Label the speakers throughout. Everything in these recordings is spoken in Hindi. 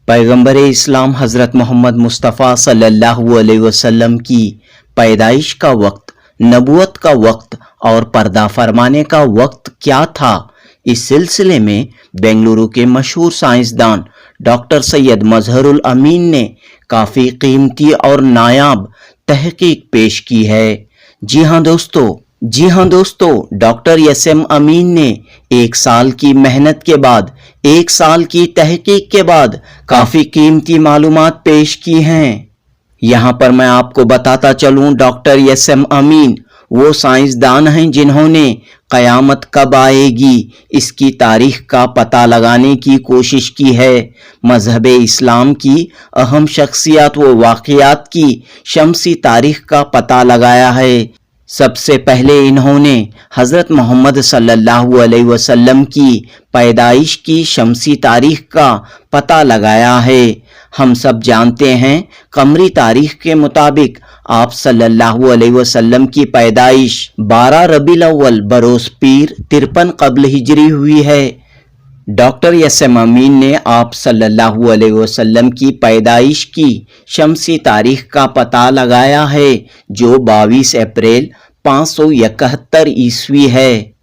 Speaker 1: पैगंबर इस्लाम हज़रत मोहम्मद मुस्तफ़ा सल्लल्लाहु अलैहि वसल्लम की पैदाइश का वक्त, नबूवत का वक्त और पर्दा फरमाने का वक्त क्या था। इस सिलसिले में बेंगलुरु के मशहूर साइंसदान डॉक्टर सैयद मजहरुल अमीन ने काफ़ी कीमती और नायाब तहकीक पेश की है। जी हाँ दोस्तों, डॉक्टर एस.एम. अमीन ने 1 साल की मेहनत के बाद, 1 साल की तहकीक के बाद काफ़ी कीमती मालूमात पेश की हैं। यहाँ पर मैं आपको बताता चलूँ, डॉक्टर एस.एम. अमीन वो साइंसदान हैं जिन्होंने क़यामत कब आएगी इसकी तारीख का पता लगाने की कोशिश की है। मज़हब इस्लाम की अहम शख्सियत व वाक़यात की शमसी तारीख का पता लगाया है। सबसे पहले इन्होंने हज़रत मोहम्मद सल्लल्लाहु अलैहि वसल्लम की पैदाइश की शमसी तारीख का पता लगाया है। हम सब जानते हैं, कमरी तारीख के मुताबिक आप सल्लल्लाहु अलैहि वसल्लम की पैदाइश 12 रबीउल अव्वल बरोज़ पीर 53 क़ब्ल हिजरी हुई है। Doctor SM. अमीन ने आप सल्लल्लाहु अलैहि वसल्लम की पैदाइश की शमसी तारीख का पता लगाया है, जो 22 अप्रैल 571 ईस्वी है।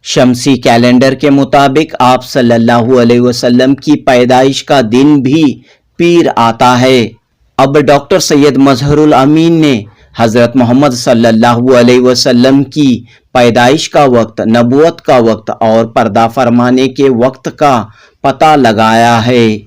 Speaker 1: शमसी कैलेंडर के मुताबिक आप सल्लल्लाहु अलैहि वसल्लम की पैदाइश का दिन भी पीर आता है। अब डॉक्टर सैयद मजहरुल अमीन ने हज़रत मोहम्मद सल्लल्लाहु अलैहि वसल्लम की पैदाइश का वक्त, नबूवत का वक्त और पर्दा फरमाने के वक्त का पता लगाया है।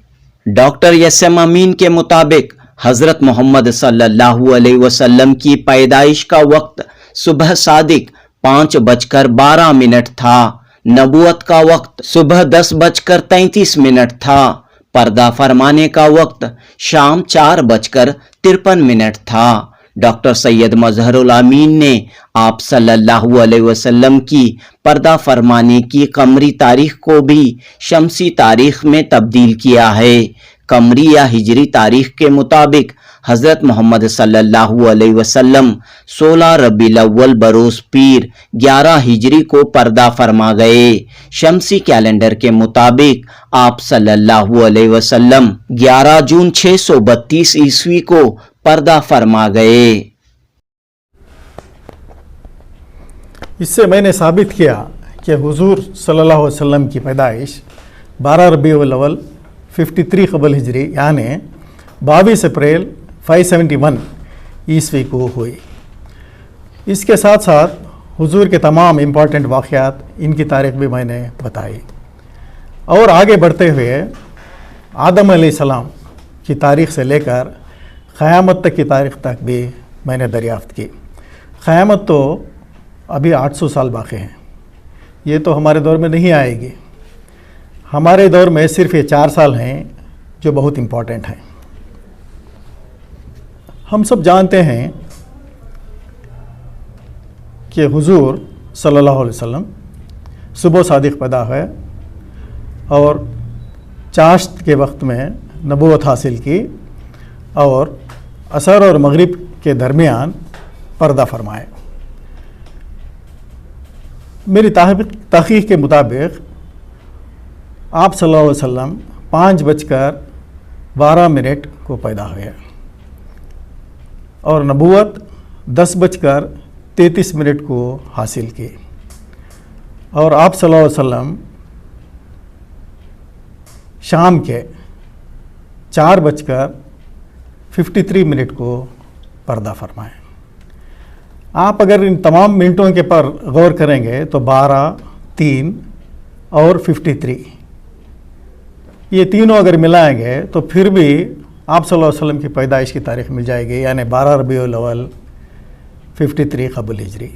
Speaker 1: Doctor SM. अमीन के मुताबिक हज़रत मोहम्मद सल्लल्लाहु अलैहि वसल्लम की पैदाइश का वक्त सुबह सादिक 5:12 था। नबूवत का वक्त सुबह 10:33 था। पर्दा फरमाने का वक्त शाम 4:53 था। डॉक्टर सैयद मजहरुल अमीन ने आप सल्लल्लाहु अलैहि वसल्लम की पर्दा फरमाने की कमरी तारीख को भी शमसी तारीख में तब्दील किया है। कमरी या हिजरी तारीख के मुताबिक हज़रत मोहम्मद सल्लल्लाहु अलैहि वसल्लम 16 रबीउल अव्वल बरोज़ पीर 11 हिजरी को पर्दा फरमा गए। शमसी कैलेंडर के मुताबिक आप सल्लल्लाहु अलैहि वसल्लम 11 जून 632 ईस्वी को पर्दा फरमा गए।
Speaker 2: इससे मैंने साबित किया कि हुजूर सल्लल्लाहु अलैहि वसल्लम की पैदाइश 12 रबीउल अव्वल 53 क़ब्ल हिजरी यानी 22 अप्रैल 571 ईस्वी को हुई। इसके साथ साथ हुजूर के तमाम इम्पॉर्टेंट वाक़यात, इनकी तारीख भी मैंने बताई और आगे बढ़ते हुए आदम अलैहिस्सलाम की तारीख से लेकर क़यामत तक की तारीख तक भी मैंने दरियाफ़्त की। क़यामत तो अभी 800 साल बाकी हैं, ये तो हमारे दौर में नहीं आएगी। हमारे दौर में सिर्फ ये 4 साल हैं जो बहुत इम्पॉर्टेंट हैं। हम सब जानते हैं कि हुजूर सल्लल्लाहु अलैहि वसल्लम सुबह सादिक पैदा हुए और चाश्त के वक्त में नबूवत हासिल की और असर और मगरिब के दरमियान पर्दा फरमाए। मेरी तहकीक के मुताबिक आप सल्लल्लाहु अलैहि वसल्लम 5:12 को पैदा हुए और नबूवत 10:33 को हासिल की और आप सल्लल्लाहु अलैहि वसल्लम शाम के 4:53 को पर्दा फरमाएं। आप अगर इन तमाम मिनटों के पर गौर करेंगे तो 12, 3 और 53, ये तीनों अगर मिलाएंगे तो फिर भी आप सल्लल्लाहु अलैहि वसल्लम की पैदाइश की तारीख मिल जाएगी, यानी 12 रबीउल अव्वल 53 क़ब्ल हिजरी।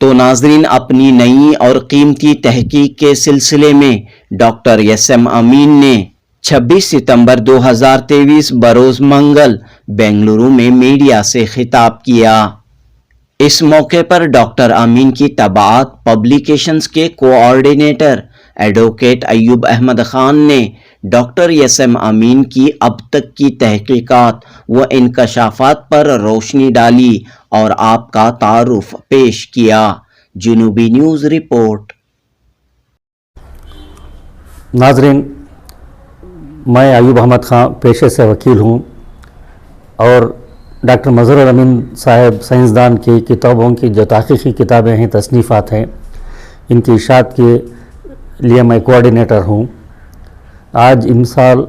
Speaker 1: तो नाजरीन, अपनी नई और कीमती तहकीक के सिलसिले में डॉक्टर एस.एम. अमीन ने 26 सितंबर 2023 बरोज़ मंगल बेंगलुरु में मीडिया से खिताब किया। इस मौके पर डॉक्टर अमीन की तबाअत पब्लिकेशंस के कोऑर्डिनेटर एडवोकेट अय्यूब अहमद खान ने डॉक्टर एस.एम. अमीन की अब तक की तहकीकात व इंकशाफात पर रोशनी डाली और आपका तारुफ पेश किया। जुनूबी न्यूज़ रिपोर्ट।
Speaker 3: नाजरीन, मैं अयूब अहमद ख़ान पेशे से वकील हूँ और डॉक्टर मज़हरुल अमीन साहब साइंसदान की किताबों की जो तहक़ीक़ी किताबें हैं, तसनीफ़ात हैं, इनकी इशाअत के लिए मैं कोऑर्डिनेटर हूँ। आज इमसाल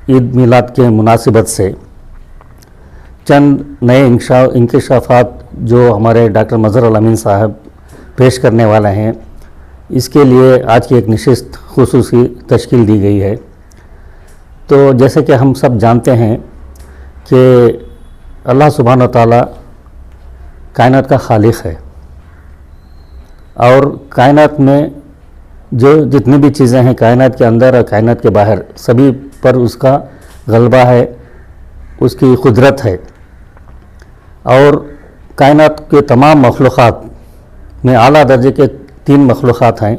Speaker 3: ईद मिलाद के मुनासिबत से चंद नए इंकशाफात जो हमारे डॉक्टर मज़हरुल अमीन साहब पेश करने वाले हैं, इसके लिए आज की एक नशिस्त खुसूसी तश्कील दी गई है। तो जैसे कि हम सब जानते हैं कि अल्लाह सुब्हान व तआला कायनात का खालिक है और कायनात में जो जितनी भी चीज़ें हैं कायनात के अंदर और कायनात के बाहर, सभी पर उसका गलबा है, उसकी कुदरत है। और कायनात के तमाम मखलूक़ात में आला दर्जे के 3 मखलूक़ात हैं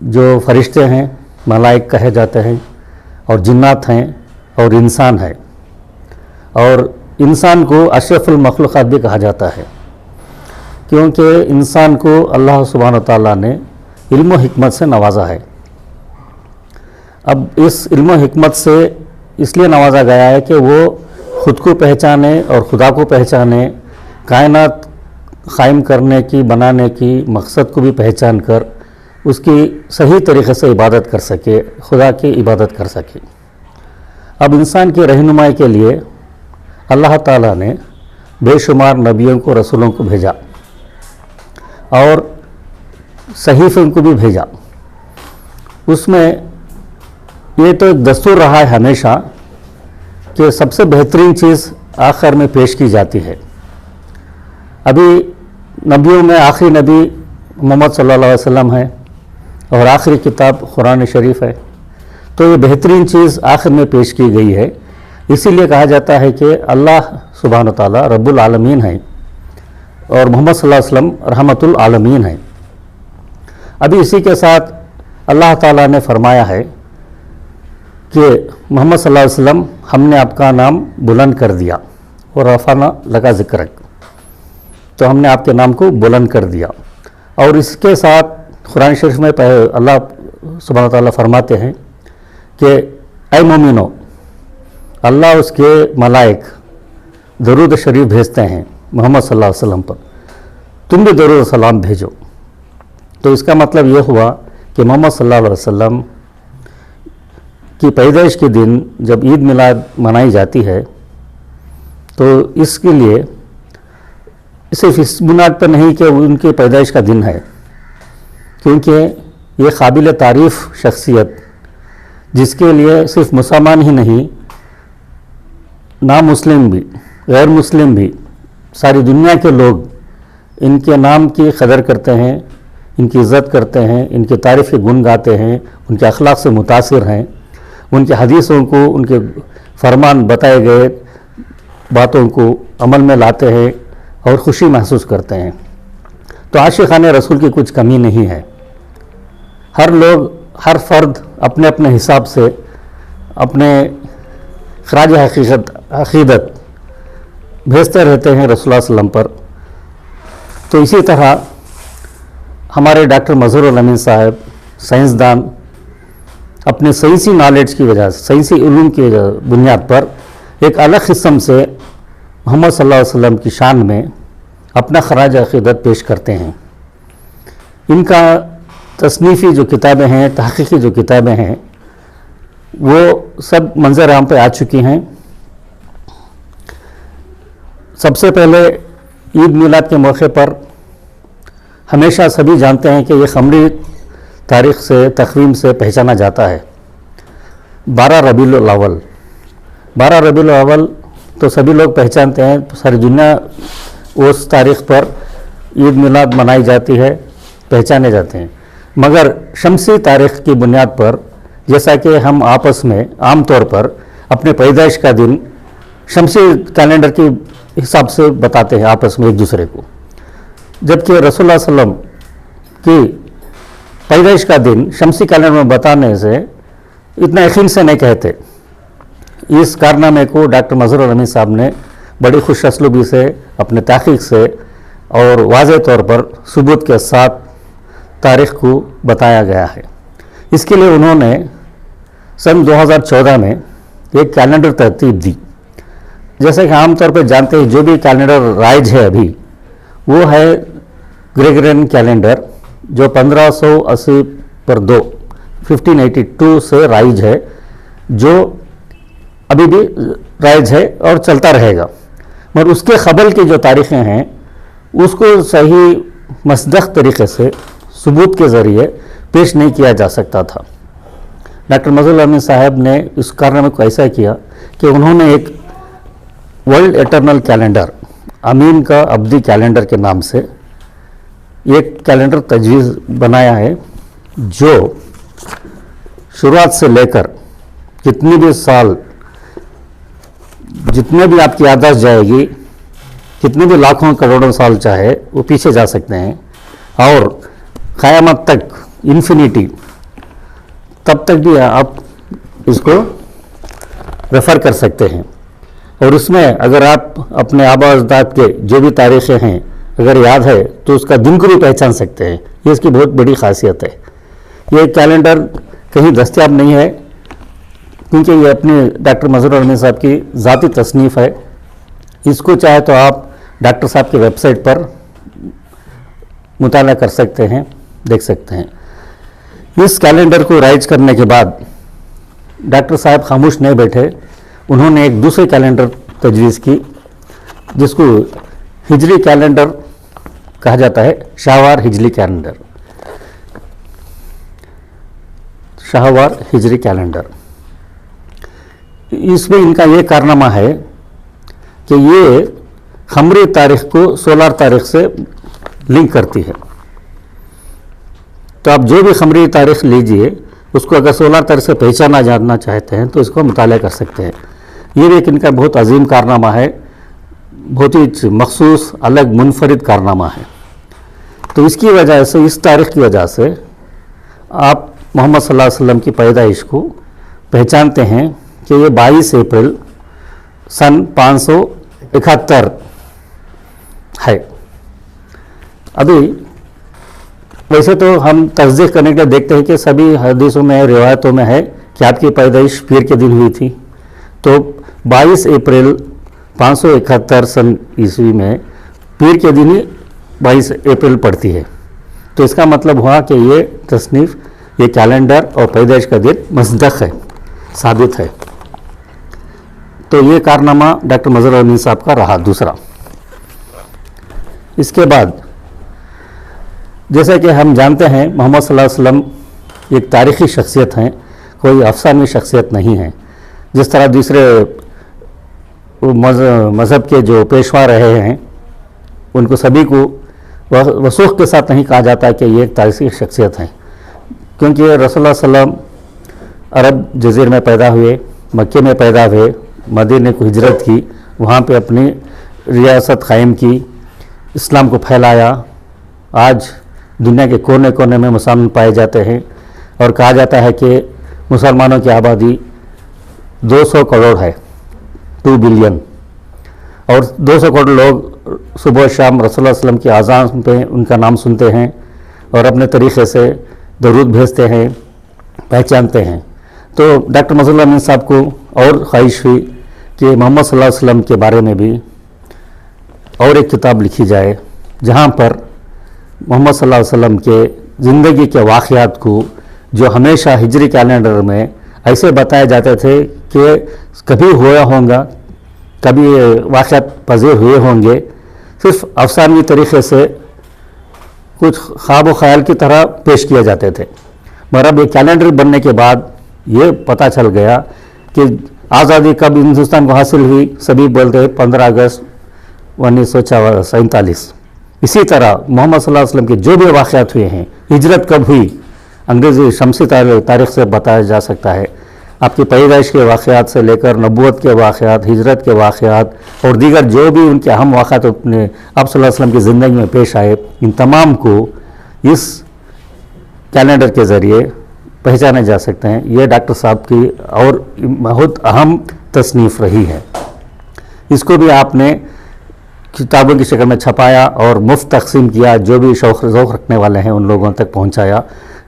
Speaker 3: जो फ़रिश्ते हैं, मलाइक कहे जाते हैं, और जिन्नात हैं और इंसान है। और इंसान को अशरफुल मखलूक़ात भी कहा जाता है क्योंकि इंसान को अल्लाह सुब्हान व तआला ने इल्म व हिकमत से नवाजा है। अब इस इल्म व हिकमत से इसलिए नवाजा गया है कि वो ख़ुद को पहचाने और खुदा को पहचाने, कायनात क़ायम करने की, बनाने की मकसद को भी पहचान कर उसकी सही तरीक़े से इबादत कर सके, खुदा की इबादत कर सके। अब इंसान की रहनुमाई के लिए अल्लाह ताला ने बेशुमार नबियों को, रसूलों को भेजा और सहीफ़ों को भी भेजा। उसमें ये तो एक दस्तूर रहा है हमेशा कि सबसे बेहतरीन चीज़ आखिर में पेश की जाती है। अभी नबियों में आखिरी नबी मोहम्मद सल्लल्लाहु अलैहि वसल्लम है और आखिरी किताब कुरान शरीफ है। तो ये बेहतरीन चीज़ आखिर में पेश की गई है। इसीलिए कहा जाता है कि अल्लाह सुब्हान व तआला रब्बुल आलमीन है और मोहम्मद सल्लल्लाहु अलैहि वसल्लम रहमतुल आलमीन है। अभी इसी के साथ अल्लाह ताला ने फरमाया है कि मोहम्मद सल्लल्लाहु अलैहि वसल्लम, हमने आपका नाम बुलंद कर दिया और रफ़अना लका ज़िक्रक, तो हमने आपके नाम को बुलंद कर दिया। और इसके साथ कुरान शरीफ में अल्लाह सुब्हान व तआला फरमाते हैं कि ऐ मोमिनो, अल्लाह उसके मलाइक दरूद शरीफ भेजते हैं मोहम्मद सल्लल्लाहु अलैहि वसल्लम पर, तुम भी दरूद सलाम भेजो। तो इसका मतलब ये हुआ कि मोहम्मद सल्लल्लाहु अलैहि वसल्लम की पैदाइश के दिन जब ईद मिलाद मनाई जाती है तो इसके लिए सिर्फ इस बुनियाद पर नहीं कि उनकी पैदाइश का दिन है, क्योंकि ये काबिल तारीफ़ शख्सियत जिसके लिए सिर्फ मुसलमान ही नहीं, ना मुस्लिम भी, गैर मुस्लिम भी, सारी दुनिया के लोग इनके नाम की कदर करते हैं, इनकी इज़्ज़त करते हैं, इनकी तारीफ़ के गुण गाते हैं, उनके अखलाक से मुतासिर हैं, उनके हदीसों को, उनके फरमान बताए गए बातों को अमल में लाते हैं और ख़ुशी महसूस करते हैं। तो आशिक़ाने रसूल की कुछ कमी नहीं है। हर लोग, हर फ़र्द अपने अपने हिसाब से अपने ख़राज अक़ीदत भेजते रहते हैं रसूलुल्लाह सल्लल्लाहु अलैहि वसल्लम पर। तो इसी तरह हमारे डॉक्टर मज़हरुल अमीन साहब साइंसदान अपने साइंसी नॉलेज की वजह से, साइंसी उलूम की बुनियाद पर एक अलग किस्म से मोहम्मद सल्लल्लाहु अलैहि वसल्लम की शान में अपना ख़राज अक़ीदत पेश करते हैं। इनका तसनीफ़ी जो किताबें हैं, तहक़ीक़ी जो किताबें हैं, वो सब मंज़र आम पे आ चुकी हैं। सबसे पहले ईद मिलाद के मौके पर हमेशा सभी जानते हैं कि ये क़मरी तारीख़ से, तक़वीम से पहचाना जाता है। 12 रबीउल अव्वल, 12 रबीउल अव्वल तो सभी लोग पहचानते हैं, सारी दुनिया उस तारीख़ पर ईद मिलाद मनाई जाती है, पहचाने जाते हैं। मगर शमसी तारीख़ की बुनियाद पर, जैसा कि हम आपस में आम तौर पर अपने पैदाइश का दिन शमसी कैलेंडर के हिसाब से बताते हैं आपस में एक दूसरे को, जबकि रसूलुल्लाह सल्लल्लाहु अलैहि वसल्लम की पैदाइश का दिन शमसी कैलेंडर में बताने से इतना यकीन से नहीं कहते। इस कारनामे को डॉक्टर मज़हरुल अमीन साहब ने बड़ी खुश असलूबी से, अपने तहक़ीक़ से और वाज़ेह तौर पर सबूत के साथ तारीख़ को बताया गया है। इसके लिए उन्होंने सन 2014 में एक कैलेंडर तरतीब दी। जैसे कि आमतौर पर जानते हैं, जो भी कैलेंडर राइज है अभी, वो है ग्रेगोरियन कैलेंडर, जो 1580 पर 2 1582 से राइज है, जो अभी भी राइज है और चलता रहेगा। मगर उसके क़बल की जो तारीखें हैं उसको सही मसदक़ तरीक़े से सबूत के ज़रिए पेश नहीं किया जा सकता था। डॉक्टर मज़हरुल अमीन साहब ने इस कारनामे को ऐसा किया कि उन्होंने एक वर्ल्ड एटर्नल कैलेंडर, अमीन का अब्दी कैलेंडर के नाम से एक कैलेंडर तजवीज़ बनाया है, जो शुरुआत से लेकर कितनी भी साल, जितने भी आपकी याददाश्त जाएगी, कितने भी लाखों करोड़ों साल चाहे वो पीछे जा सकते हैं, और क़यामत तक, इन्फिनिटी, तब तक भी आप इसको रेफ़र कर सकते हैं। और उसमें अगर आप अपने आबा अजदाद के जो भी तारीख़ें हैं अगर याद है तो उसका दिन को भी पहचान सकते हैं। ये इसकी बहुत बड़ी ख़ासियत है। ये कैलेंडर कहीं दस्तयाब नहीं है, क्योंकि ये अपने डॉक्टर मज़हरुल अमीन साहब की ज़ाती तसनीफ़ है। इसको चाहे तो आप डॉक्टर साहब की वेबसाइट पर मुताला कर सकते हैं, देख सकते हैं। इस कैलेंडर को राइज करने के बाद डॉक्टर साहब खामोश नहीं बैठे, उन्होंने एक दूसरे कैलेंडर तजवीज़ की, जिसको हिजरी कैलेंडर कहा जाता है, शाहवार हिजरी कैलेंडर, शाहवार हिजरी कैलेंडर। इसमें इनका ये कारनामा है कि ये खमरी तारीख को सोलार तारीख से लिंक करती है। तो आप जो भी खमरी तारीख लीजिए, उसको अगर सोलार तारीख से पहचाना जानना चाहते हैं तो इसको मुताला कर सकते हैं। ये भी एक इनका बहुत अजीम कारनामा है, बहुत ही मखसूस, अलग, मुनफरिद कारनामा है। तो इसकी वजह से, इस तारीख की वजह से आप मोहम्मद सल्लल्लाहु अलैहि वसल्लम की पैदाइश को पहचानते हैं कि ये 22 अप्रैल सन 571 है। अभी वैसे तो हम तस्दीक करने के लिए देखते हैं कि सभी हदीसों में, रिवायतों में है कि आपकी पैदाइश पीर के दिन हुई थी। तो 22 अप्रैल 571 सन ईस्वी में पीर के दिन ही 22 अप्रैल पड़ती है। तो इसका मतलब हुआ कि ये तसनीफ़, ये कैलेंडर और पैदाइश का दिन मसदक़ है, साबित है। तो ये कारनामा डॉक्टर मज़हरुल अमीन साहब का रहा दूसरा। इसके बाद जैसा कि हम जानते हैं, मोहम्मद सल्लल्लाहु अलैहि वसल्लम एक तारीख़ी शख्सियत हैं, कोई अफसानी शख्सियत नहीं है। जिस तरह दूसरे मज़हब के जो पेशवा रहे हैं, उनको सभी को वसूख के साथ नहीं कहा जाता कि ये एक तारीख़ी शख्सियत हैं, क्योंकि रसूलुल्लाह सल्लल्लाहु अलैहि वसल्लम अरब जज़ीरे में पैदा हुए, मक्के में पैदा हुए, मदीने को हिजरत की, वहाँ पे अपनी रियासत कायम की, इस्लाम को फैलाया। आज दुनिया के कोने कोने में मुसलमान पाए जाते हैं, और कहा जाता है कि मुसलमानों की आबादी 200 करोड़ है, 2 बिलियन, और 200 करोड़ लोग सुबह शाम रसूलुल्लाह सल्लल्लाहु अलैहि वसल्लम की आज़ान पे उनका नाम सुनते हैं और अपने तरीक़े से दरूद भेजते हैं, पहचानते हैं। तो डॉक्टर मज़हरुल अमीन साहब को और ख्वाहिश हुई कि मोहम्मद सल्लल्लाहु अलैहि वसल्लम के बारे में भी और एक किताब लिखी जाए, जहाँ पर मोहम्मद सल्लल्लाहु अलैहि वसल्लम के ज़िंदगी के वाक़यात को, जो हमेशा हिजरी कैलेंडर में ऐसे बताए जाते थे कि कभी हुआ होगा, कभी वाक़यात पज़ीर हुए होंगे, सिर्फ अफसानी तरीक़े से कुछ ख्वाब व ख़याल की तरह पेश किए जाते थे। मगर अब ये कैलेंडर बनने के बाद ये पता चल गया कि आज़ादी कब हिंदुस्तान को हासिल हुई। सभी बोलते हैं 15 अगस्त 1947। इसी तरह मोहम्मद सल्लल्लाहु अलैहि वसल्लम के जो भी वाक़यात हुए हैं, हिजरत कब हुई, अंग्रेज़ी शमसी तारीख़ से बताया जा सकता है। आपकी पैदाइश के वाक़यात से लेकर नबूवत के वाक़यात, हिजरत के वाक़यात और दीगर जो भी उनके अहम वाक़यात अपने आप सल्लल्लाहु अलैहि वसल्लम की ज़िंदगी में पेश आए, इन तमाम को इस कैलेंडर के ज़रिए पहचाने जा सकते हैं। ये डॉक्टर साहब की और बहुत अहम तसनीफ़ रही है। इसको भी आपने किताबों की शक्ल में छपाया और मुफ्त तकसीम किया, जो भी शौक़ रखने वाले हैं उन लोगों तक पहुंचाया।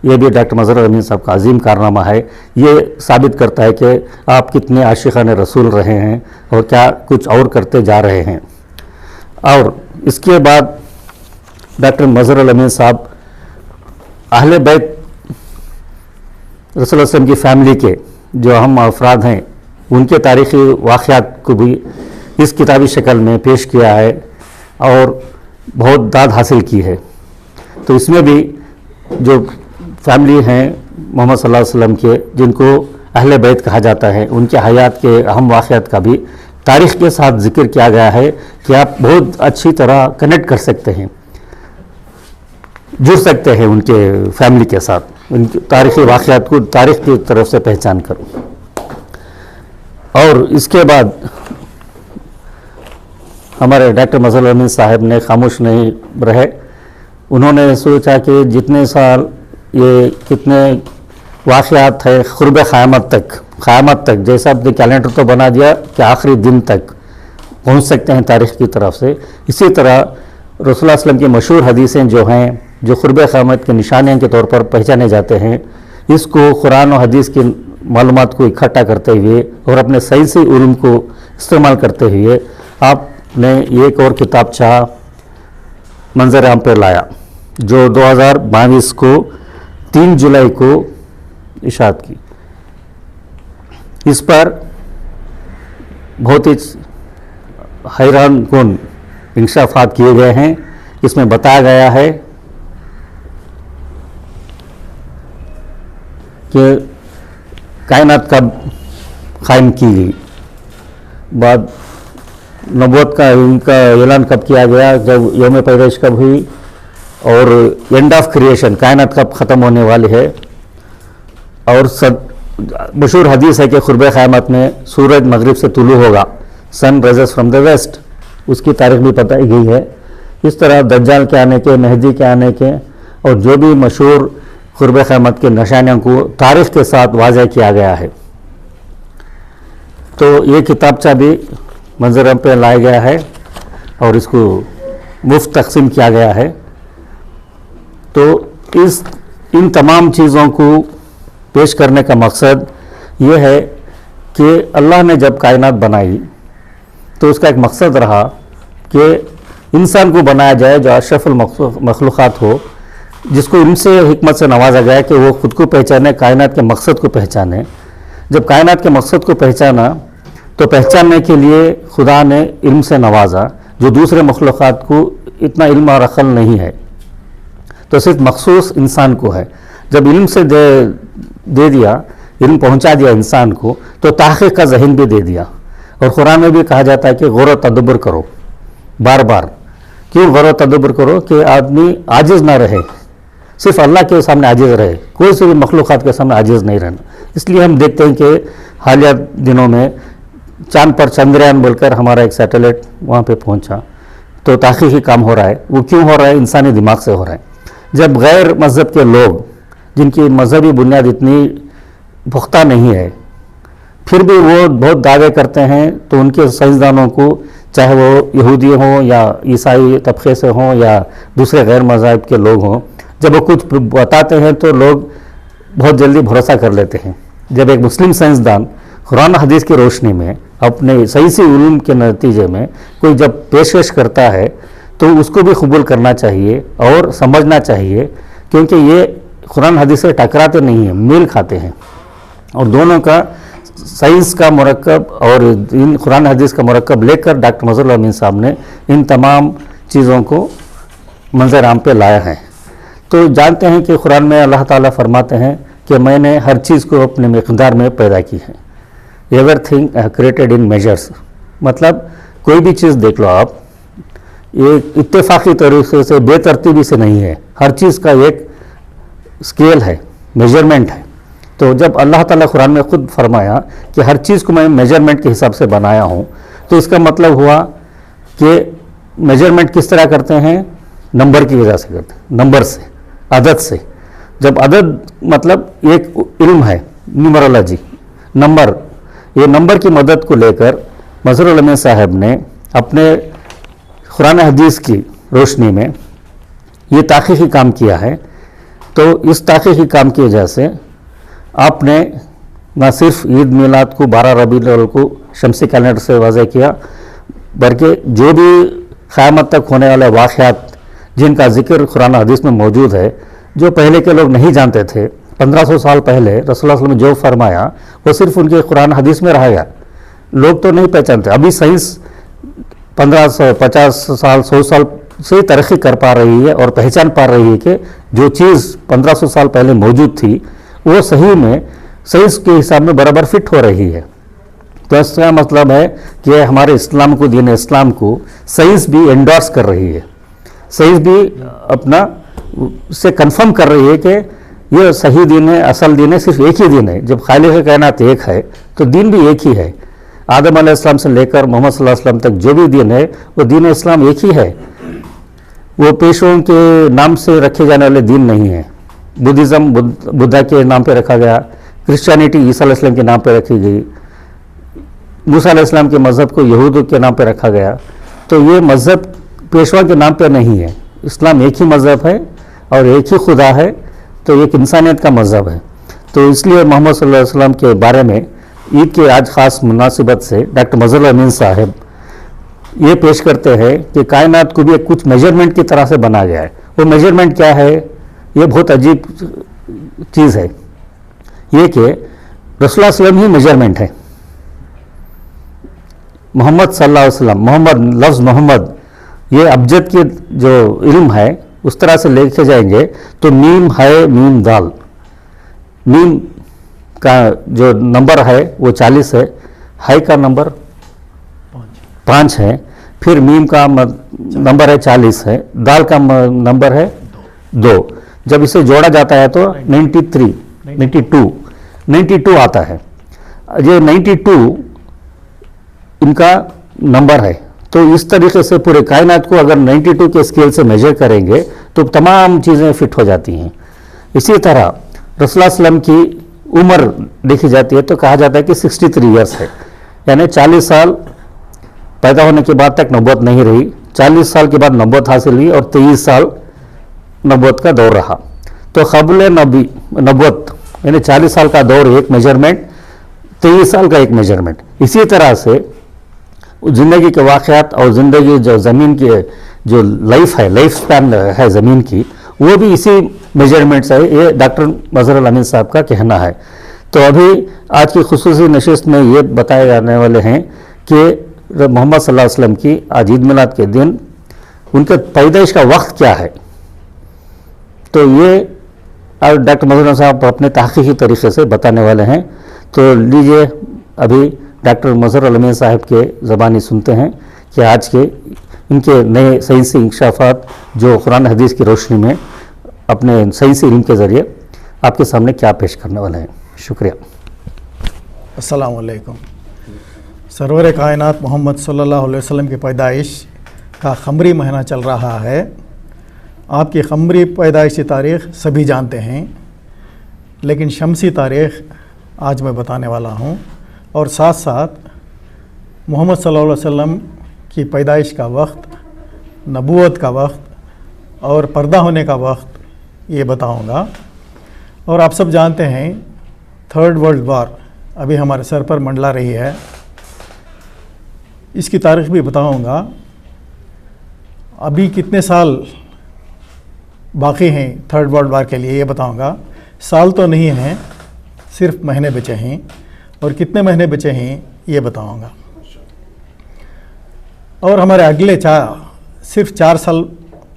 Speaker 3: ये भी डॉक्टर मजहर अमीन साहब का अजीम कारनामा है। ये साबित करता है कि आप कितने आशिक़ान रसूल रहे हैं और क्या कुछ और करते जा रहे हैं। और इसके बाद डॉक्टर मजहर अमीन साहब अहले बैत रसूल सल्लल्लाहु अलैहि वसल्लम की फैमिली के जो अहम अफराद हैं उनके तारीख़ी वाक़यात को भी इस किताबी शक्ल में पेश किया है और बहुत दाद हासिल की है। तो इसमें भी जो फैमिली हैं मोहम्मद सल्लल्लाहु अलैहि वसल्लम के, जिनको अहले बैत कहा जाता है, उनके हयात के अहम वाक़यात का भी तारीख़ के साथ जिक्र किया गया है कि आप बहुत अच्छी तरह कनेक्ट कर सकते हैं, जुड़ सकते हैं उनके फैमिली के साथ, उनके तारीख़ी वाक़यात को तारीख़ की तरफ से पहचान कर। और इसके बाद हमारे डॉक्टर मजहर अमीन साहब ने खामोश नहीं रहे। उन्होंने सोचा कि जितने साल ये कितने वाक़यात है क़ुर्ब क़यामत तक जैसा अपने कैलेंडर तो बना दिया कि आखिरी दिन तक पहुंच सकते हैं तारीख़ की तरफ से, इसी तरह रसूलुल्लाह सल्लल्लाहु अलैहि वसल्लम की मशहूर हदीसें जो हैं, जो क़ुर्ब क़यामत के निशानियों के तौर पर पहचाने जाते हैं, इसको कुरान और हदीस की मालूमात को इकट्ठा करते हुए और अपने सही से उलूम को इस्तेमाल करते हुए आपने एक और किताबचा मंजर आम पर लाया जो 2022 को 3 जुलाई को इशात की। इस पर बहुत ही हैरान कुन इंकशाफात किए गए हैं। इसमें बताया गया है कि कायनात कब कायम की गई, बाद नबूवत का इनका ऐलान कब किया गया, जब यौम पैदाइश कब हुई, और एंड ऑफ क्रिएशन कायनात कब ख़त्म होने वाली है। और मशहूर हदीस है कि क़ुर्ब क़यामत में सूरज मगरिब से तुलू होगा, sun rises from the west, उसकी तारीख भी बताई गई है। इस तरह दज्जाल के आने के, मेहदी के आने के और जो भी मशहूर क़ुर्ब क़यामत के निशानियों को तारीख़ के साथ वाज़ह किया गया है। तो ये किताबचा भी मंजर पे लाया गया है और इसको मुफ्त तकसीम किया गया है। तो इन तमाम चीज़ों को पेश करने का मकसद ये है कि अल्लाह ने जब कायनात बनाई तो उसका एक मकसद रहा कि इंसान को बनाया जाए जो अशरफुल मखलूक़ात हो, जिसको इनसे हिकमत से नवाजा गया कि वो ख़ुद को पहचाने, कायनात के मकसद को पहचाने। जब कायनात के मकसद को पहचाना तो पहचानने के लिए खुदा ने इल्म से नवाजा जो दूसरे मखलूक़ात को इतना इल्म और अक़ल नहीं है, तो सिर्फ मखसूस इंसान को है। जब इल्म से दे दिया, इल्म पहुंचा दिया इंसान को, तो तहक़ीक़ का ज़हन भी दे दिया। और कुरान में भी कहा जाता है कि गौर व तदब्बुर करो, बार बार। क्यों गौर व तदब्बुर करो? कि आदमी आजिज़ ना रहे, सिर्फ अल्लाह के सामने आजिज़ रहे, कोई से भी मखलूक़ात के सामने आजिज़ नहीं रहना। इसलिए हम देखते हैं कि हालिया दिनों में चांद पर चंद्रयान बोलकर हमारा एक सैटेलाइट वहाँ पे पहुँचा, तो तहक़ीक़ी काम हो रहा है। वो क्यों हो रहा है? इंसानी दिमाग से हो रहा है। जब गैर मज़हब के लोग, जिनकी मजहबी बुनियाद इतनी पुख्ता नहीं है, फिर भी वो बहुत दावे करते हैं, तो उनके साइंसदानों को, चाहे वो यहूदी हों या ईसाई तबके से हों या दूसरे गैर मज़हब के लोग हों, जब वो कुछ बताते हैं तो लोग बहुत जल्दी भरोसा कर लेते हैं। जब एक मुस्लिम साइंसदान कुरान हदीस की रोशनी में अपने सही से उलूम के नतीजे में कोई जब पेशकश करता है तो उसको भी कबूल करना चाहिए और समझना चाहिए, क्योंकि ये कुरान हदीस से टकराते नहीं हैं, मेल खाते हैं। और दोनों का साइंस का मरकब और इन कुरान हदीस का मरकब लेकर डॉक्टर मजहर अमीन साहब ने इन तमाम चीज़ों को मंजर आम पे लाया है। तो जानते हैं कि कुरान में अल्लाह ताला फरमाते हैं कि मैंने हर चीज़ को अपने मिक़दार में पैदा की है। एवरीथिंग क्रिएटेड इन मेजर्स, मतलब कोई भी चीज़ देख लो आप, ये इत्तेफाकी तरीके से, बेतरतीबी से नहीं है। हर चीज़ का एक स्केल है, मेजरमेंट है। तो जब अल्लाह ताला कुरान में खुद फरमाया कि हर चीज़ को मैं मेजरमेंट के हिसाब से बनाया हूँ, तो इसका मतलब हुआ कि मेजरमेंट किस तरह करते हैं? नंबर की वजह से करते हैं, नंबर से, अदद से। जब अदद मतलब एक इल्म है, न्यूमरोलॉजी, नंबर, ये नंबर की मदद को लेकर मजहर अमीन साहब ने अपने कुरान हदीस की रोशनी में ये ताक़ीक़ी काम किया है तो इस तारीखी काम की वजह से आपने न सिर्फ ईद मिलाद को 12 रबीउल अव्वल को शमसी कैलेंडर से वाज़े किया, बल्कि जो भी क़यामत तक होने वाले वाक़यात जिनका जिक्र कुरान हदीस में मौजूद है, जो पहले के लोग नहीं जानते थे, 1500 साल पहले रसूलुल्लाह सल्लल्लाहु अलैहि वसल्लम ने जो फरमाया वो सिर्फ उनके कुरान हदीस में रह गया, लोग तो नहीं पहचानते। अभी साइंस 1550 साल 100 साल से तरक्की कर पा रही है और पहचान पा रही है कि जो चीज़ 1500 साल पहले मौजूद थी वो सही में साइंस के हिसाब में बराबर फिट हो रही है। तो इसका मतलब है कि हमारे इस्लाम को, दीन इस्लाम को साइंस भी एंडोर्स कर रही है, साइंस भी अपना से कंफर्म कर रही है कि ये सही दीन है, असल दीन है, सिर्फ एक ही दीन है। जब खालिक कायनात एक है तो दीन भी एक ही है। आदम अलैहिस्सलाम से लेकर मोहम्मद सल्लल्लाहु अलैहि वसल्लम तक जो भी दीन है वो दीन इस्लाम एक ही है। वो पेशों के नाम से रखे जाने वाले दीन नहीं है। बुद्धिज़्म बुद्धा के नाम पे रखा गया, क्रिश्चियनिटी ईसा अलैहिस्सलाम के नाम पे रखी गई, मूसा अलैहिस्सलाम के मज़हब को यहूद के नाम पे रखा गया। तो ये मज़हब पेशवा के नाम पे नहीं है। इस्लाम एक ही मज़हब है और एक ही खुदा है, तो एक इंसानियत का मज़हब है। तो इसलिए मोहम्मद सल्लल्लाहु अलैहि वसल्लम के बारे में ईद के आज ख़ास मुनासिबत से डॉक्टर मज़हरुल अमीन साहब ये पेश करते हैं कि कायनात को भी कुछ मेजरमेंट की तरह से बना गया है। वो मेजरमेंट क्या है? ये बहुत अजीब चीज़ है, ये कि रसूलुल्लाह सल्लल्लाहु अलैहि वसल्लम ही मेजरमेंट है। मोहम्मद सल्लल्लाहु अलैहि वसल्लम, मोहम्मद, लफ्ज़ मोहम्मद ये अबजद की जो इल्म है उस तरह से लेके जाएंगे तो मीम है, मीम दाल, मीम का जो नंबर है वो 40 है का नंबर 5 है, फिर मीम का नंबर है 40 है, दाल का नंबर है 2। जब इसे जोड़ा जाता है तो 92 आता है। ये 92 इनका नंबर है। तो इस तरीके से पूरे कायनात को अगर 92 के स्केल से मेजर करेंगे तो तमाम चीज़ें फिट हो जाती हैं। इसी तरह रसूलुल्लाह सल्लल्लाहु अलैहि वसल्लम की उम्र देखी जाती है तो कहा जाता है कि 63 ईयर्स है, यानी 40 साल पैदा होने के बाद तक नबूवत नहीं रही, 40 साल के बाद नबूवत हासिल हुई और 23 साल नबूवत का दौर रहा। तो क़ब्ल नबूवत यानी 40 साल का दौर एक मेजरमेंट, 23 साल का एक मेजरमेंट। इसी तरह से ज़िंदगी के वाक़यात और ज़िंदगी जो ज़मीन की जो लाइफ है, लाइफ स्पैन है ज़मीन की, वो भी इसी मेजरमेंट से, ये डॉक्टर मज़हरुल अमीन साहब का कहना है। तो अभी आज की खुसूसी नशिस्त में ये बताए जाने वाले हैं कि मोहम्मद सल्लल्लाहु अलैहि वसल्लम की आज ईद मिलाद के दिन उनके पैदाइश का वक्त क्या है। तो ये डॉक्टर मज़हरुल अमीन साहब अपने तहक़ीक़ी तरीक़े से बताने वाले हैं। तो लीजिए अभी डॉक्टर मज़हरुल अमीन साहब के ज़बानी सुनते हैं कि आज के इनके नए साइंसी इंकशाफात जो कुरान हदीस की रोशनी में अपने साइंसी इल्म के ज़रिए आपके सामने क्या पेश करने वाले हैं। शुक्रिया।
Speaker 2: अस्सलामु अलैकुम। सरवर कायनात मोहम्मद सल्लल्लाहु अलैहि वसल्लम की पैदाइश का ख़मरी महीना चल रहा है। आपकी ख़मरी पैदाइश की तारीख़ सभी जानते हैं, लेकिन शमसी तारीख़ आज मैं बताने वाला हूँ और साथ साथ मोहम्मद सल्लल्लाहु अलैहि वसल्लम की पैदाइश का वक्त, नबूवत का वक्त और पर्दा होने का वक्त ये बताऊँगा। और आप सब जानते हैं 3rd वर्ल्ड वार अभी हमारे सर पर मंडला रही है, इसकी तारीख़ भी बताऊँगा। अभी कितने साल बाकी हैं 3rd वर्ल्ड वार के लिए ये बताऊँगा। साल तो नहीं हैं, सिर्फ महीने बचे हैं, और कितने महीने बचे हैं ये बताऊँगा। और हमारे अगले सिर्फ 4 साल,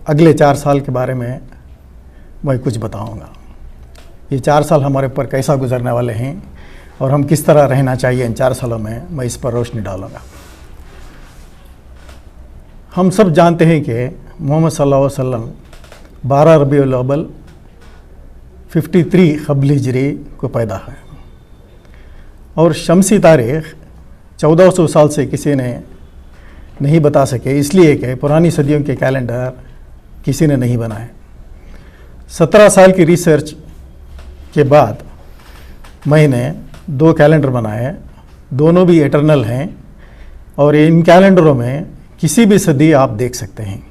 Speaker 2: अगले 4 साल के बारे में मैं कुछ बताऊँगा। ये 4 साल हमारे ऊपर कैसा गुजरने वाले हैं और हम किस तरह रहना चाहिए इन 4 सालों में, मैं इस पर रोशनी डालूँगा। हम सब जानते हैं कि मोहम्मद सल्लल्लाहु अलैहि वसल्लम 12 रबीउल अव्वल 53 क़ब्ल हिजरी को पैदा है और शमसी तारीख़ 1400 साल से किसी ने नहीं बता सके, इसलिए कि पुरानी सदियों के कैलेंडर किसी ने नहीं बनाए। 17 साल की रिसर्च के बाद मैंने 2 कैलेंडर बनाए, दोनों भी इटरनल हैं और इन कैलेंडरों में किसी भी सदी आप देख सकते हैं।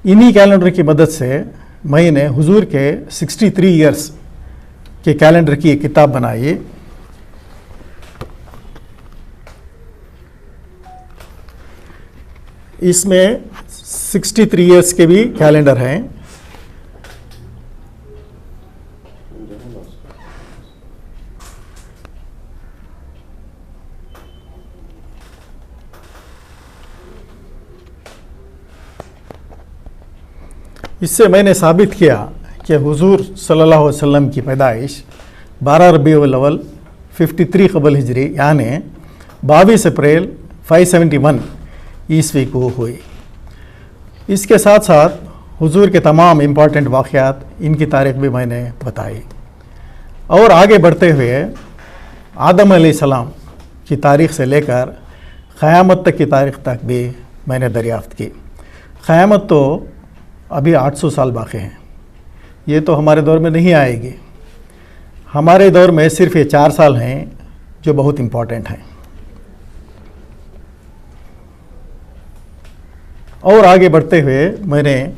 Speaker 2: इन्हीं कैलेंडर की मदद से मैंने हुजूर के 63 इयर्स के कैलेंडर की एक किताब बनाई। इसमें 63 इयर्स के भी कैलेंडर हैं। इससे मैंने साबित किया कि हुजूर सल्लल्लाहु अलैहि वसल्लम की पैदाइश 12 रबीउल अव्वल 53 क़बल हिजरी यानी 22 अप्रैल 571 ईस्वी को हुई। इसके साथ साथ हुजूर के तमाम इम्पॉर्टेंट वाक़यात, इनकी तारीख़ भी मैंने बताई। और आगे बढ़ते हुए आदम अलैहिस्सलाम की तारीख़ से लेकर क़यामत तक की तारीख़ तक भी मैंने दरियाफ़्त की। क़यामत तो अभी 800 साल बाकी हैं, ये तो हमारे दौर में नहीं आएगी। हमारे दौर में सिर्फ ये 4 साल हैं जो बहुत इम्पॉर्टेंट हैं। और आगे बढ़ते हुए मैंने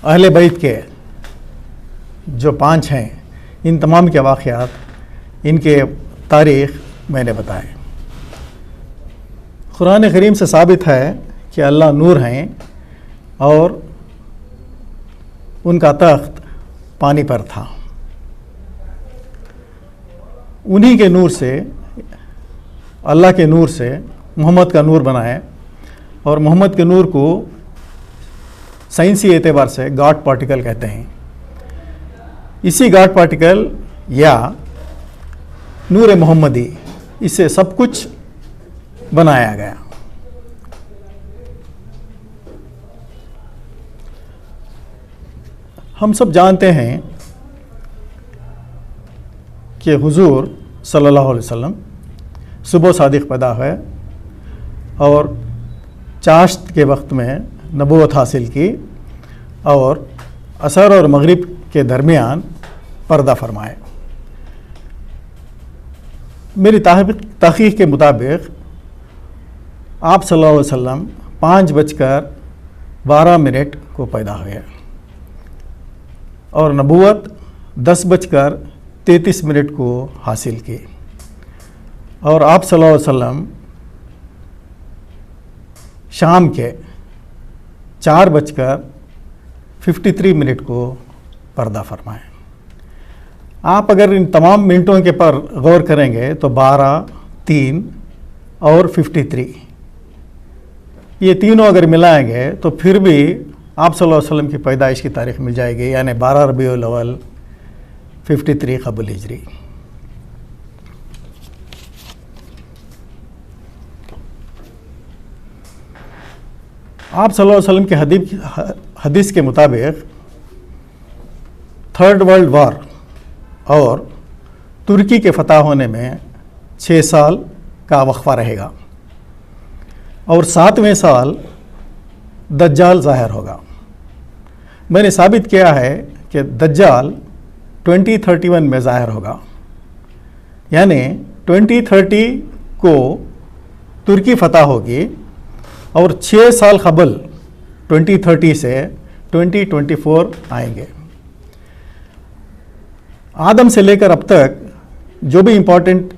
Speaker 2: अहले बैत के जो 5 हैं, इन तमाम के वाक़यात, इनके तारीख़ मैंने बताए। कुरान करीम से साबित है कि अल्लाह नूर हैं और उनका तख्त पानी पर था। उन्हीं के नूर से, अल्लाह के नूर से मोहम्मद का नूर बनाए और मोहम्मद के नूर को साइंसी एतबार से गॉड पार्टिकल कहते हैं। इसी गॉड पार्टिकल या नूर मोहम्मदी, इससे सब कुछ बनाया गया। हम सब जानते हैं कि हुजूर सल्लल्लाहु अलैहि वसल्लम सुबह सादिक पैदा हुए और चाश्त के वक्त में नबूवत हासिल की और असर और मगरिब के दरमियान पर्दा फरमाए। मेरी तहक़ीक़ के मुताबिक आप सल्लल्लाहु अलैहि वसल्लम 5:12 को पैदा हुए और नबूवत 10:33 को हासिल की। और आप सल्लल्लाहु अलैहि वसल्लम शाम के 4:53 को पर्दा फरमाए। आप अगर इन तमाम मिनटों के पर गौर करेंगे तो 12, 3 और 53, ये तीनों अगर मिलाएंगे तो फिर भी आप सल्लल्लाहु अलैहि वसल्लम की पैदाइश की तारीख़ मिल जाएगी, यानी 12 रबीउल अव्वल 53 क़बल हिजरी। आप सल्लल्लाहु अलैहि वसल्लम के हदीस के मुताबिक 3rd वर्ल्ड वॉर और तुर्की के फतह होने में 6 साल का वक्फा रहेगा और 7वें साल दज्जाल ज़ाहिर होगा। मैंने साबित किया है कि दज्जाल 2031 में ज़ाहिर होगा, यानी 2030 को तुर्की फतह होगी और 6 साल क़बल 2030 से 2024 आएंगे। आदम से लेकर अब तक जो भी इम्पोर्टेंट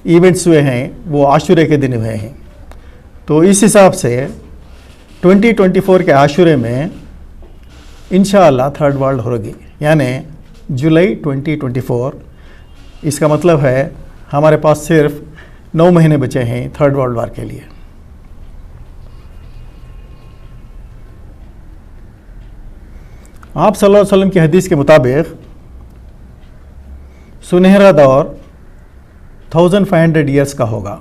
Speaker 2: इवेंट्स हुए हैं वो आशूरे के दिन हुए हैं। तो इस हिसाब से 2024 के आशूरे में इंशाअल्लाह 3rd वर्ल्ड होगी, यानी जुलाई 2024। इसका मतलब है हमारे पास सिर्फ 9 महीने बचे हैं 3rd वर्ल्ड वॉर के लिए। आप सल्लल्लाहु अलैहि वसल्लम की हदीस के मुताबिक सुनहरा दौर 1500 ईयर्स का होगा।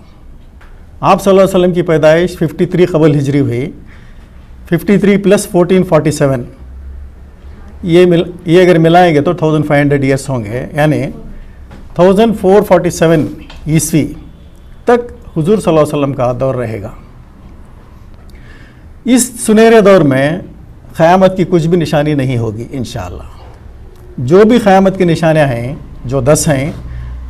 Speaker 2: आप सल्लल्लाहु अलैहि वसल्लम की पैदाइश 53 क़बल हिजरी हुई। 53 + 1447 ये अगर मिलाएंगे तो 1500 ईयर्स होंगे, यानी 1447 ईस्वी तक हुजूर सल्लल्लाहु अलैहि वसल्लम का दौर रहेगा। इस सुनहरे दौर में क़यामत की कुछ भी निशानी नहीं होगी इंशाअल्लाह। जो भी क़यामत की निशानियाँ हैं, जो 10 हैं,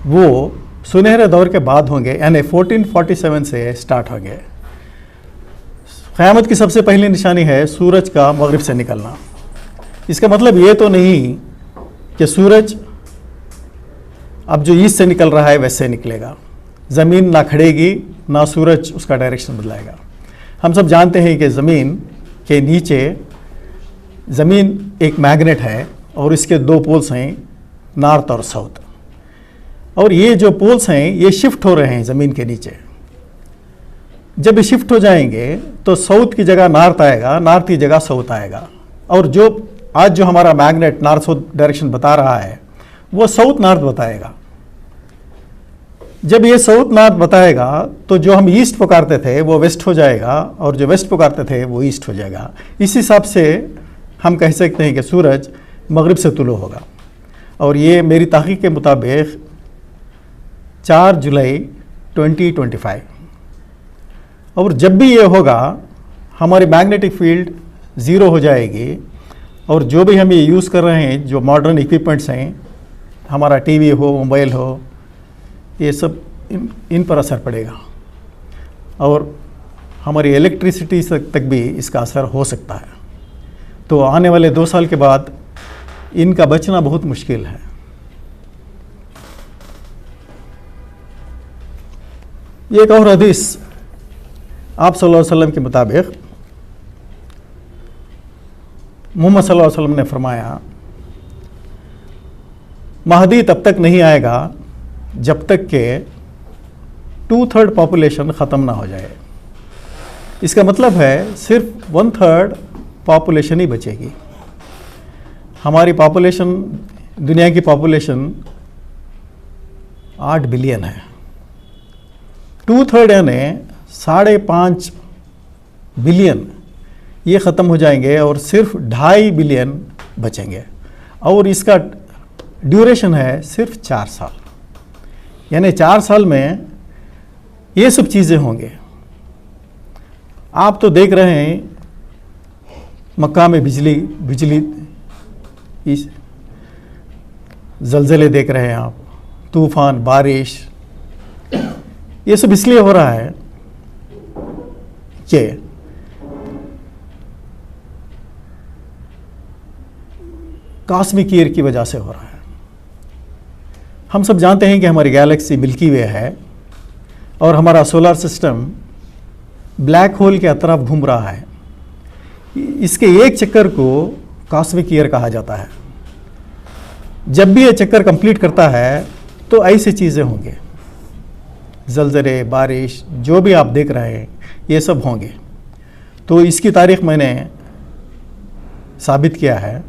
Speaker 2: वो सुनहरे दौर के बाद होंगे, यानी 1447 से स्टार्ट होंगे। क़यामत की सबसे पहली निशानी है सूरज का मगरिब से निकलना। इसका मतलब ये तो नहीं कि सूरज अब जो ईस्ट से निकल रहा है वैसे निकलेगा, ज़मीन ना खड़ेगी ना सूरज उसका डायरेक्शन बदलाएगा। हम सब जानते हैं कि ज़मीन के नीचे ज़मीन एक मैग्नेट है और इसके दो पोल्स हैं, नॉर्थ और साउथ, और ये जो पोल्स हैं ये शिफ्ट हो रहे हैं ज़मीन के नीचे। जब ये शिफ्ट हो जाएंगे तो साउथ की जगह नॉर्थ आएगा, नॉर्थ की जगह साउथ आएगा, और जो आज जो हमारा मैग्नेट नॉर्थ साउथ डायरेक्शन बता रहा है वो साउथ नॉर्थ बताएगा। जब ये साउथ नॉर्थ बताएगा तो जो हम ईस्ट पुकारते थे वो वेस्ट हो जाएगा, और जो वेस्ट पुकारते थे वो ईस्ट हो जाएगा। इस हिसाब से हम कह सकते हैं कि सूरज मगरिब से तुलू होगा, और ये मेरी तहकीक के मुताबिक 4 जुलाई 2025। और जब भी ये होगा हमारी मैग्नेटिक फील्ड ज़ीरो हो जाएगी, और जो भी हम ये यूज़ कर रहे हैं, जो मॉडर्न इक्विपमेंट्स हैं, हमारा टीवी हो, मोबाइल हो, ये सब इन पर असर पड़ेगा, और हमारी इलेक्ट्रिसिटी तक भी इसका असर हो सकता है। तो आने वाले 2 साल के बाद इनका बचना बहुत मुश्किल है। एक और हदीस आप सल्लल्लाहु अलैहि वसल्लम के मुताबिक मोहम्मद सल्लल्लाहु अलैहि वसल्लम ने फरमाया, महदी तब तक नहीं आएगा जब तक के 2/3 पॉपुलेशन ख़त्म ना हो जाए। इसका मतलब है सिर्फ 1/3 पॉपुलेशन ही बचेगी। हमारी पॉपुलेशन, दुनिया की पॉपुलेशन 8 बिलियन है। 2/3 यानी 5.5 बिलियन ये ख़त्म हो जाएंगे, और सिर्फ 2.5 बिलियन बचेंगे, और इसका ड्यूरेशन है सिर्फ 4 साल। यानी 4 साल में ये सब चीज़ें होंगे। आप तो देख रहे हैं मक्का में बिजली इस ज़लज़ले देख रहे हैं आप, तूफ़ान, बारिश, ये सब इसलिए हो रहा है कि कॉस्मिक ईयर की वजह से हो रहा है। हम सब जानते हैं कि हमारी गैलेक्सी मिल्की वे है, और हमारा सोलर सिस्टम ब्लैक होल के तरफ घूम रहा है। इसके एक चक्कर को कॉस्मिक ईयर कहा जाता है। जब भी ये चक्कर कंप्लीट करता है तो ऐसी चीज़ें होंगे, ज़लज़ले, बारिश, जो भी आप देख रहे हैं ये सब होंगे। तो इसकी तारीख मैंने साबित किया है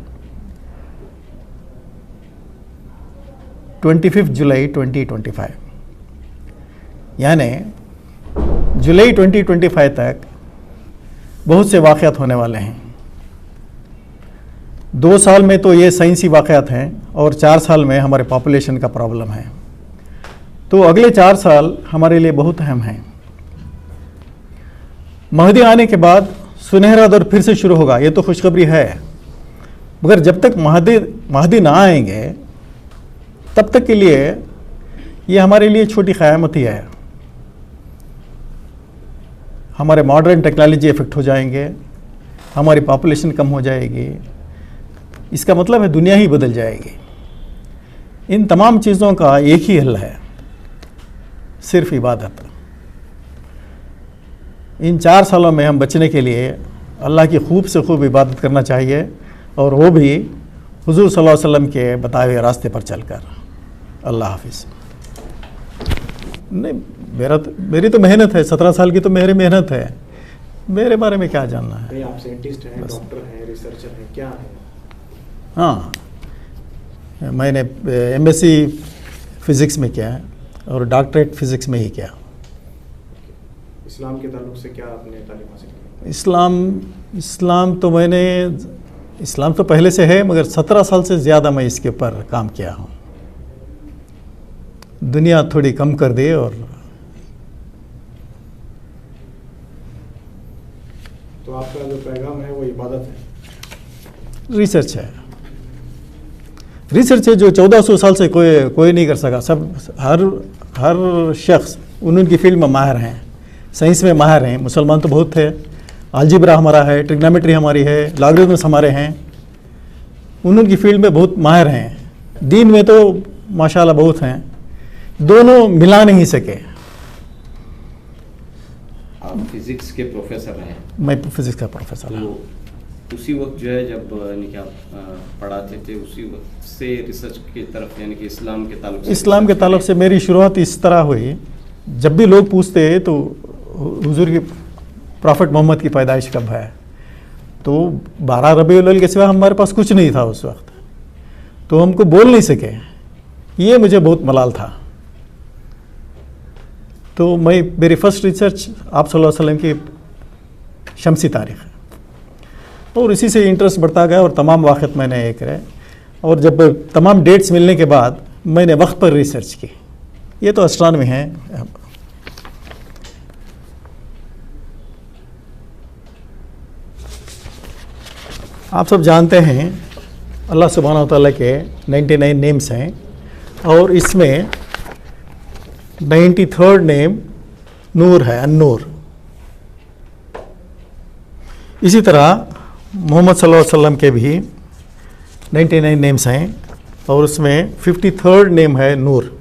Speaker 2: 25 जुलाई 2025, यानी जुलाई 2025 तक बहुत से वाक़यात होने वाले हैं। 2 साल में तो ये साइंसी वाक़यात हैं, और 4 साल में हमारे पॉपुलेशन का प्रॉब्लम है। तो अगले 4 साल हमारे लिए बहुत अहम हैं। महदी आने के बाद सुनहरा दौर फिर से शुरू होगा, ये तो खुशखबरी है। मगर जब तक महदी ना आएंगे तब तक के लिए ये हमारे लिए छोटी क़यामत ही है। हमारे मॉडर्न टेक्नोलॉजी इफेक्ट हो जाएंगे, हमारी पॉपुलेशन कम हो जाएगी। इसका मतलब है दुनिया ही बदल जाएगी। इन तमाम चीज़ों का एक ही हल है, सिर्फ इबादत। इन 4 सालों में हम बचने के लिए अल्लाह की खूब से खूब इबादत करना चाहिए, और वो भी हुजूर सल्लल्लाहु अलैहि वसल्लम के बताए हुए रास्ते पर चलकर। अल्लाह हाफिज़। नहीं, मेरी तो मेहनत है, 17 साल की तो मेरी मेहनत है। मेरे बारे में क्या जानना है?
Speaker 4: आप साइंटिस्ट हैं, डॉक्टर हैं, रिसर्चर हैं, क्या हैं?
Speaker 2: हाँ, मैंने MSc फिज़िक्स में किया है और डॉक्टरेट फिज़िक्स में ही किया।
Speaker 4: इस्लाम के ताल्लुक से क्या आपने तालीम हासिल की?
Speaker 2: इस्लाम तो पहले से है, मगर 17 साल से ज़्यादा मैं इसके ऊपर काम किया हूँ। दुनिया थोड़ी कम कर दे, और
Speaker 4: तो आपका जो पैगाम है वो इबादत है,
Speaker 2: रिसर्च है। रिसर्च है जो 1400 साल से कोई नहीं कर सका। सब हर शख्स उनकी फील्ड में माहिर हैं, साइंस में माहिर हैं। मुसलमान तो बहुत थे, अलजेब्रा हमारा है, ट्रिग्नोमेट्री हमारी है, लॉगरिथम्स हमारे हैं, उनकी फील्ड में बहुत माहिर हैं। दीन में तो माशाल्लाह बहुत हैं, दोनों मिला नहीं सके।
Speaker 5: आप फिजिक्स के प्रोफेसर हैं,
Speaker 2: मैं फिजिक्स का प्रोफेसर हूँ।
Speaker 5: तो उसी वक्त जो है जब यानी कि आप पढ़ाते थे, उसी वक्त से रिसर्च की तरफ यानी कि इस्लाम के ताल्लुक
Speaker 2: से मेरी शुरुआत इस तरह हुई। जब भी लोग पूछते तो हुजूर की प्रॉफिट मोहम्मद की पैदाइश कब है, तो 12 रबीउल अव्वल के सिवा हमारे पास कुछ नहीं था उस वक्त, तो हमको बोल नहीं सके। ये मुझे बहुत मलाल था। तो मेरी फर्स्ट रिसर्च आप सल्लल्लाहु अलैहि वसल्लम की शमसी तारीख़ है, और इसी से इंटरेस्ट बढ़ता गया और तमाम वाक़ित मैंने ये करे। और जब तमाम डेट्स मिलने के बाद मैंने वक्त पर रिसर्च की। ये तो एस्ट्रोनॉमी है। आप सब जानते हैं अल्लाह सुब्हानहू व तआला के 99 नेम्स हैं, और इसमें 93rd नेम नूर है, अन्नूर। इसी तरह मोहम्मद सल्लल्लाहु अलैहि वसल्लम के भी 99 नेम्स हैं, और उसमें 53rd नेम है नूर।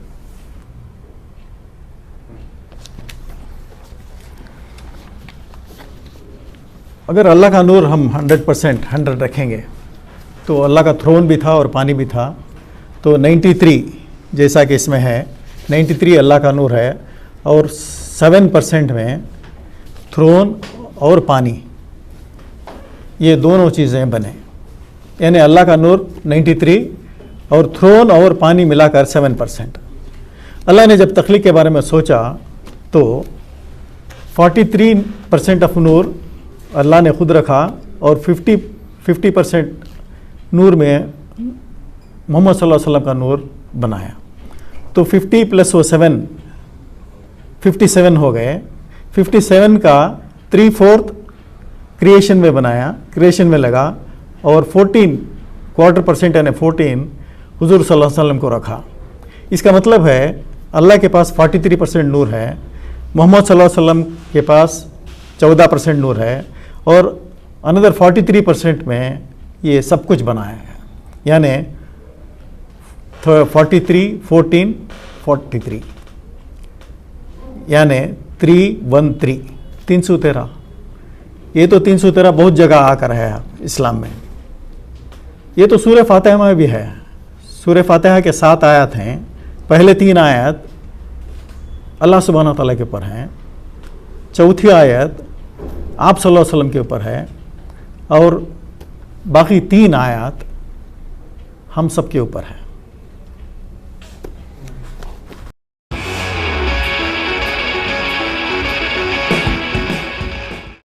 Speaker 2: अगर अल्लाह का नूर हम 100% 100 रखेंगे तो अल्लाह का थ्रोन भी था और पानी भी था, तो 93 जैसा कि इसमें है, 93 अल्लाह का नूर है, और 7% में थ्रोन और पानी, ये दोनों चीज़ें बने। यानी अल्लाह का नूर 93 और थ्रोन और पानी मिलाकर 7%। अल्लाह ने जब तख्लीक के बारे में सोचा तो 43% ऑफ नूर अल्लाह ने खुद रखा, और 50% नूर में मोहम्मद सल्लल्लाहु अलैहि वसल्लम का नूर बनाया। तो 50 + 7 57 हो गए। 57 का 3/4 क्रिएशन में बनाया, क्रिएशन में लगा, और 14 1/4% यानी 14 हुजूर सल्लल्लाहु अलैहि वसल्लम को रखा। इसका मतलब है अल्लाह के पास 43% नूर है, मोहम्मद सल्लल्लाहु अलैहि वसल्लम के पास 14% नूर है, और अनदर 43% में ये सब कुछ बनाया है। यानी 43 14 43 यानी 313 313। ये तो 313 बहुत जगह आकर है इस्लाम में। ये तो सूरह फातिहा में भी है। सूरह फातिहा के 7 आयत हैं। पहले 3 आयत अल्लाह सुब्हानहू व तआला के ऊपर हैं, चौथी आयत आप सल्लल्लाहु अलैहि वसल्लम के ऊपर है, और बाकी 3 आयत हम सब के ऊपर है।